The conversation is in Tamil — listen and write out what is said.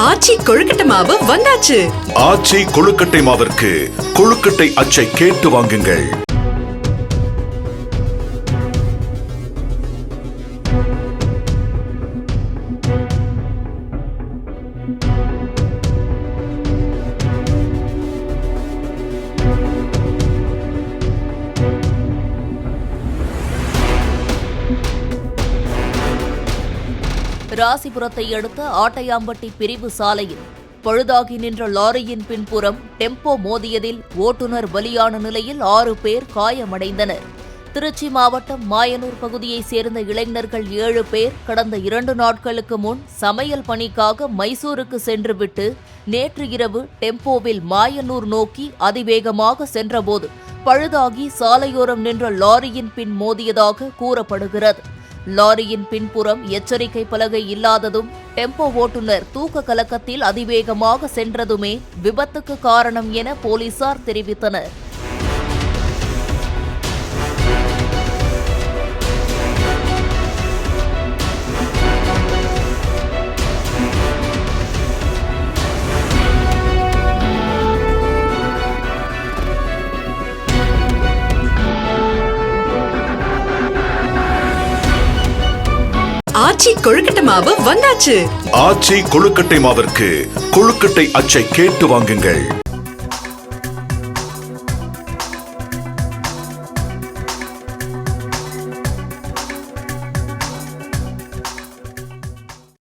ஆச்சி கொழுக்கட்டை மாவு வந்தாச்சு. ஆச்சி கொழுக்கட்டை மாவிற்கு கொழுக்கட்டை அச்சை கேட்டு வாங்குங்கள். ராசிபுரத்தை அடுத்த ஆட்டையாம்பட்டி பிரிவு சாலையில் பழுதாகி நின்ற லாரியின் பின்புறம் டெம்போ மோதியதில் ஓட்டுநர் பலியான நிலையில் 6 பேர் காயமடைந்தனர். திருச்சி மாவட்டம் மாயனூர் பகுதியைச் சேர்ந்த இளைஞர்கள் 7 பேர் கடந்த 2 நாட்களுக்கு முன் சமையல் பணிக்காக மைசூருக்கு சென்றுவிட்டு நேற்று இரவு டெம்போவில் மாயனூர் நோக்கி அதிவேகமாக சென்றபோது பழுதாகி சாலையோரம் நின்ற லாரியின் பின் மோதியதாக கூறப்படுகிறது. லாரியின் பின்புறம் எச்சரிக்கை பலகை இல்லாததும் டெம்போ ஓட்டுநர் தூக்க கலக்கத்தில் அதிவேகமாக சென்றதுமே விபத்துக்கு காரணம் என போலீசார் தெரிவித்தனர். ஆச்சி கொழுக்கட்டை மாவு வந்தாச்சு. ஆச்சி கொழுக்கட்டை மாவிற்கு கொழுக்கட்டை அச்சை கேட்டு வாங்குங்கள்.